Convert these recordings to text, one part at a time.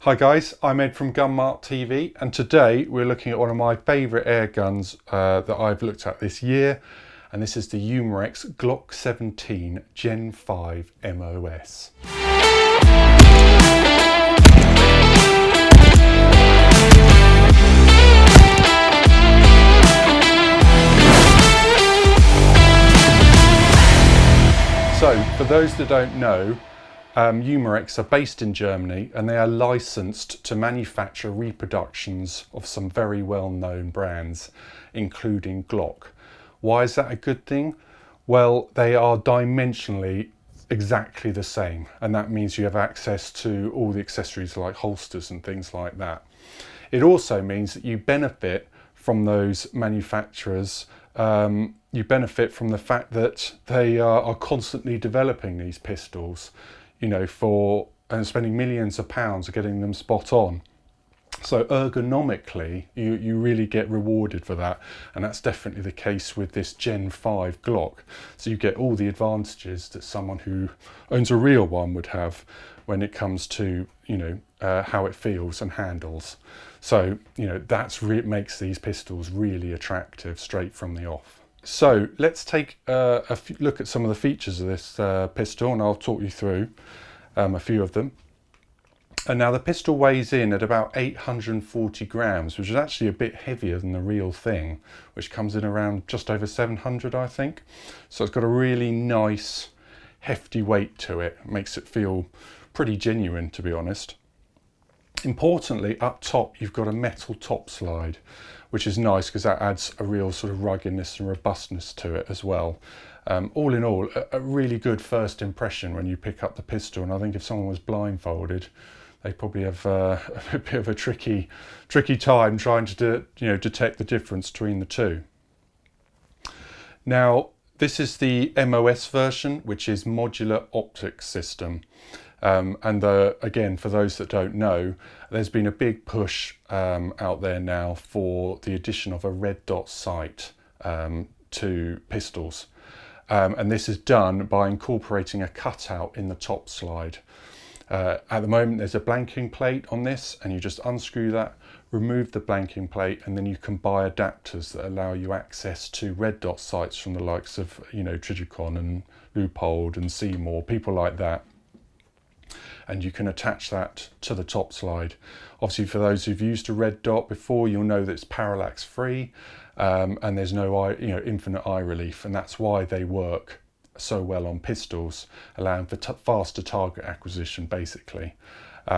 Hi guys, I'm Ed from Gunmark TV, and today we're looking at one of my favourite air guns that I've looked at this year, and this is the Umarex Glock 17 Gen 5 MOS. So, for those that don't know, Umarex are based in Germany and they are licensed to manufacture reproductions of some very well-known brands, including Glock. Why is that a good thing? Well, they are dimensionally exactly the same, and that means you have access to all the accessories like holsters and things like that. It also means that you benefit from those manufacturers. You benefit from the fact that they are constantly developing these pistols, you know, and spending millions of pounds getting them spot on. So ergonomically, you really get rewarded for that, and that's definitely the case with this Gen 5 Glock. So you get all the advantages that someone who owns a real one would have when it comes to, you know, how it feels and handles. So, you know, that's what makes these pistols really attractive straight from the off. So let's take a look at some of the features of this pistol, and I'll talk you through a few of them. And now the pistol weighs in at about 840 grams, which is actually a bit heavier than the real thing, which comes in around just over 700, I think. So it's got a really nice, hefty weight to it. It makes it feel pretty genuine, to be honest. Importantly, up top, you've got a metal top slide, which is nice because that adds a real sort of ruggedness and robustness to it as well. All in all, a really good first impression when you pick up the pistol, and I think if someone was blindfolded, they probably have a bit of a tricky time trying to detect the difference between the two. Now, this is the MOS version, which is modular optics system. And again, for those that don't know, there's been a big push out there now for the addition of a red dot sight to pistols. And this is done by incorporating a cutout in the top slide. At the moment, there's a blanking plate on this, and you just unscrew that, remove the blanking plate, and then you can buy adapters that allow you access to red dot sights from the likes of, you know, Trijicon and Leupold and Seymour, people like that. And you can attach that to the top slide. Obviously, for those who've used a red dot before, you'll know that it's parallax free, and there's no infinite eye relief, and that's why they work so well on pistols, allowing for faster target acquisition, basically.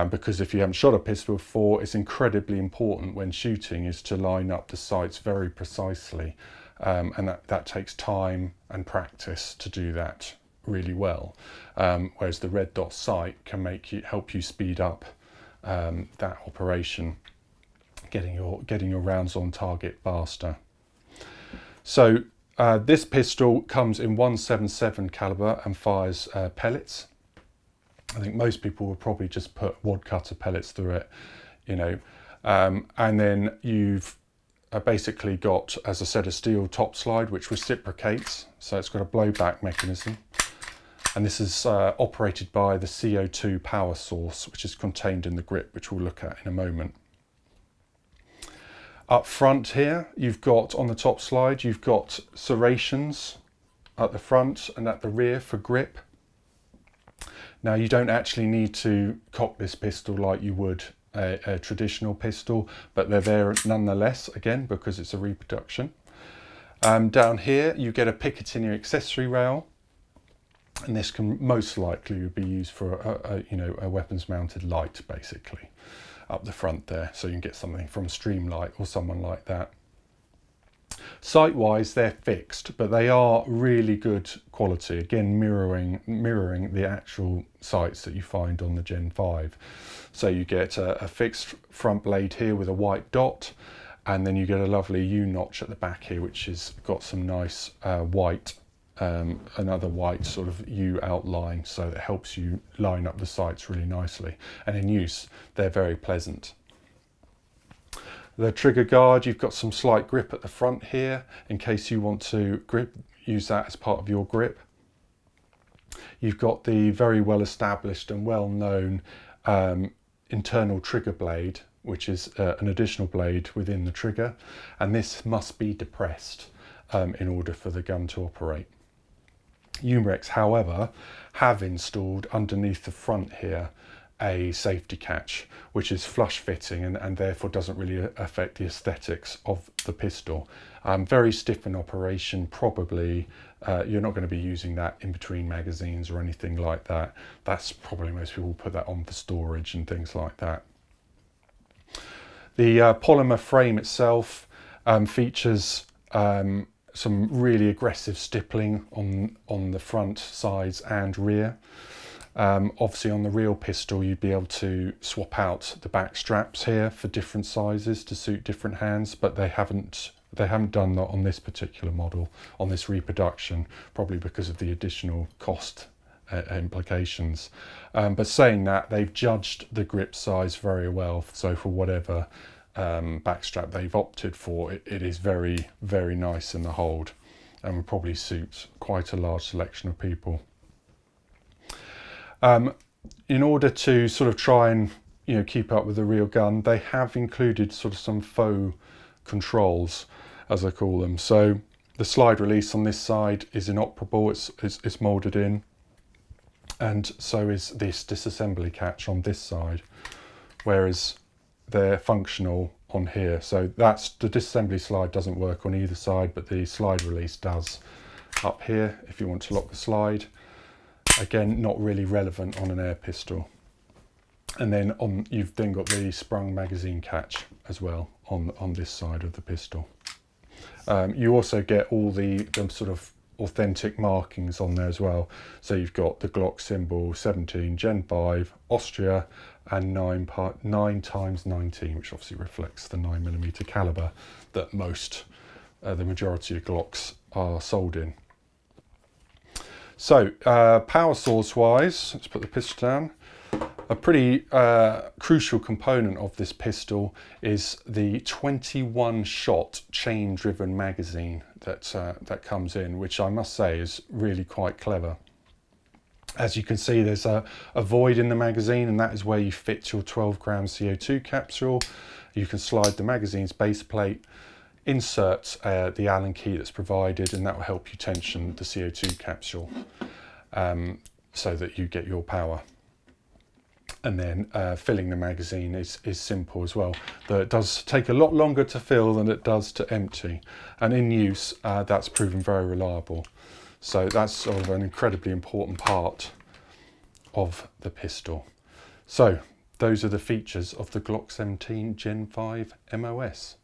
Because if you haven't shot a pistol before, it's incredibly important when shooting is to line up the sights very precisely, and that takes time and practice to do that really well, whereas the red dot sight can help you speed up that operation, getting your rounds on target faster. So this pistol comes in 177 caliber and fires pellets. I think most people will probably just put wad cutter pellets through it, you know, and then you've basically got, as I said, a steel top slide which reciprocates, so it's got a blowback mechanism. And this is operated by the CO2 power source, which is contained in the grip, which we'll look at in a moment. Up front here, you've got, on the top slide, you've got serrations at the front and at the rear for grip. Now, you don't actually need to cock this pistol like you would a traditional pistol, but they're there nonetheless, again, because it's a reproduction. Down here, you get a Picatinny accessory rail. And this can most likely be used for a weapons mounted light, basically, up the front there, so you can get something from Streamlight or someone like that. Sight wise, they're fixed, but they are really good quality, again mirroring the actual sights that you find on the Gen 5. So you get a fixed front blade here with a white dot, and then you get a lovely U notch at the back here, which has got some nice white, another white sort of U outline, so that helps you line up the sights really nicely, and in use they're very pleasant. The trigger guard, you've got some slight grip at the front here in case you want to use that as part of your grip. You've got the very well established and well known internal trigger blade, which is an additional blade within the trigger, and this must be depressed in order for the gun to operate. Umarex, however, have installed underneath the front here a safety catch, which is flush fitting and therefore doesn't really affect the aesthetics of the pistol. Very stiff in operation, probably you're not going to be using that in between magazines or anything like that. That's probably, most people put that on for storage and things like that. The polymer frame itself features some really aggressive stippling on the front, sides and rear. Obviously on the real pistol you'd be able to swap out the back straps here for different sizes to suit different hands, but they haven't done that on this particular model, on this reproduction, probably because of the additional cost implications. But saying that, they've judged the grip size very well, so for whatever backstrap they've opted for, it is very, very nice in the hold and will probably suit quite a large selection of people. In order to sort of try and keep up with the real gun, they have included sort of some faux controls, as I call them. So the slide release on this side is inoperable, it's moulded in, and so is this disassembly catch on this side, whereas they're functional on here. So that's the disassembly slide doesn't work on either side, but the slide release does up here if you want to lock the slide. Again, not really relevant on an air pistol. And then you've then got the sprung magazine catch as well on this side of the pistol. You also get all the sort of authentic markings on there as well. So you've got the Glock symbol, 17 Gen 5 Austria, and 9x19, which obviously reflects the 9mm caliber that the majority of Glocks are sold in. So power source wise, let's put the pistol down. A pretty crucial component of this pistol is the 21 shot chain driven magazine that comes in, which I must say is really quite clever. As you can see, there's a void in the magazine, and that is where you fit your 12-gram CO2 capsule. You can slide the magazine's base plate, insert the Allen key that's provided, and that will help you tension the CO2 capsule so that you get your power. And then filling the magazine is simple as well, though it does take a lot longer to fill than it does to empty, and in use that's proven very reliable. So that's sort of an incredibly important part of the pistol. So those are the features of the Glock 17 Gen 5 MOS.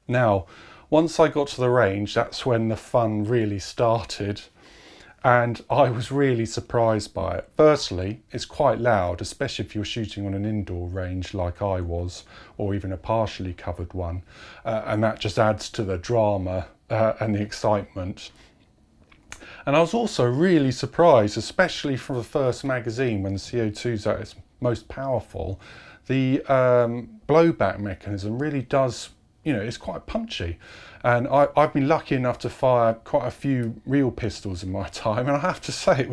Now, once I got to the range, that's when the fun really started, and I was really surprised by it. Firstly, it's quite loud, especially if you're shooting on an indoor range like I was, or even a partially covered one, and that just adds to the drama and the excitement. And I was also really surprised, especially for the first magazine when the CO2's at its most powerful, the blowback mechanism really does, it's quite punchy. And I've been lucky enough to fire quite a few real pistols in my time, and I have to say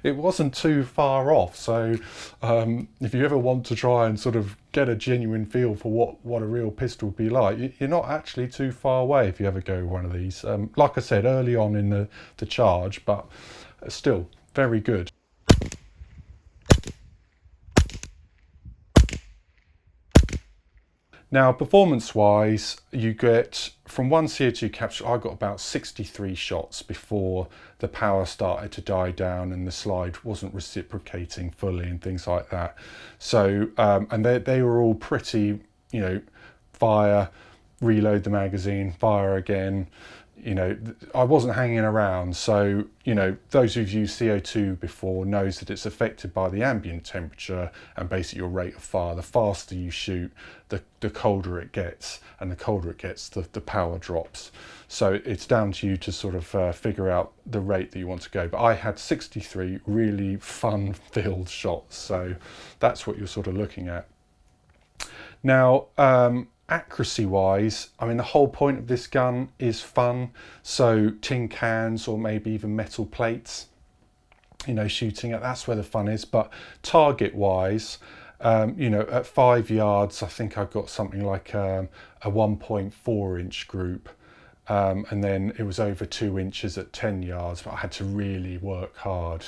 it wasn't too far off. So if you ever want to try and sort of get a genuine feel for what a real pistol would be like, you're not actually too far away if you ever go one of these. Like I said, early on in the charge, but still very good. Now, performance-wise, you get, from one CO2 capsule, I got about 63 shots before the power started to die down and the slide wasn't reciprocating fully and things like that. So, and they were all pretty, fire, reload the magazine, fire again. I wasn't hanging around. So, those who've used CO2 before knows that it's affected by the ambient temperature and basically your rate of fire. The faster you shoot, the colder it gets, and the colder it gets, the power drops. So it's down to you to sort of figure out the rate that you want to go. But I had 63 really fun-filled shots, so that's what you're sort of looking at. Now, accuracy wise, I mean, the whole point of this gun is fun. So tin cans or maybe even metal plates, you know, shooting at, that's where the fun is. But target wise, you know, at 5 yards, I think I've got something like a 1.4 inch group. And then it was over 2 inches at 10 yards, but I had to really work hard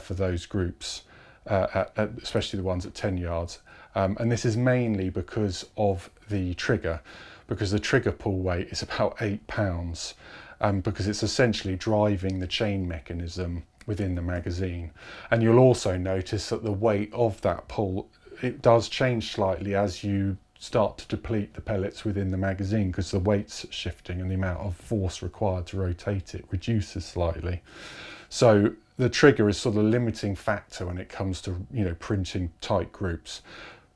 for those groups, especially the ones at 10 yards. And this is mainly because of the trigger, because the trigger pull weight is about 8 pounds, because it's essentially driving the chain mechanism within the magazine. And you'll also notice that the weight of that pull, it does change slightly as you start to deplete the pellets within the magazine, because the weight's shifting and the amount of force required to rotate it reduces slightly. So the trigger is sort of a limiting factor when it comes to, you know, printing tight groups.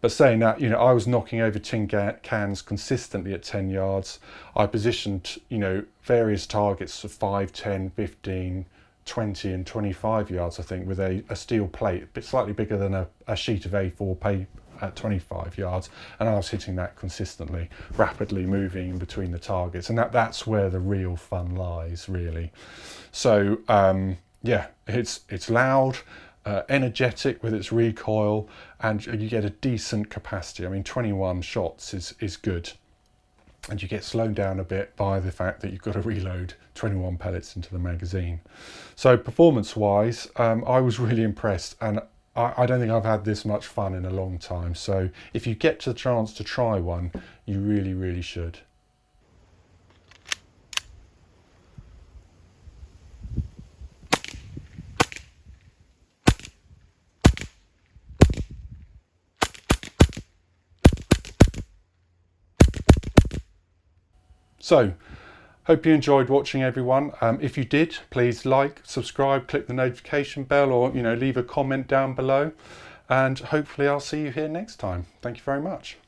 But saying that, you know, I was knocking over tin cans consistently at 10 yards. I positioned, you know, various targets of 5, 10, 15, 20 and 25 yards, I think, with a steel plate, a bit slightly bigger than a sheet of A4 paper at 25 yards, and I was hitting that consistently, rapidly moving in between the targets, and that's where the real fun lies, really. So yeah, it's loud, energetic with its recoil, and you get a decent capacity. I mean, 21 shots is good, and you get slowed down a bit by the fact that you've got to reload 21 pellets into the magazine. So performance wise, I was really impressed, and I don't think I've had this much fun in a long time. So if you get the chance to try one, you really, really should. So, hope you enjoyed watching, everyone. If you did, please like, subscribe, click the notification bell, or, you know, leave a comment down below. And hopefully I'll see you here next time. Thank you very much.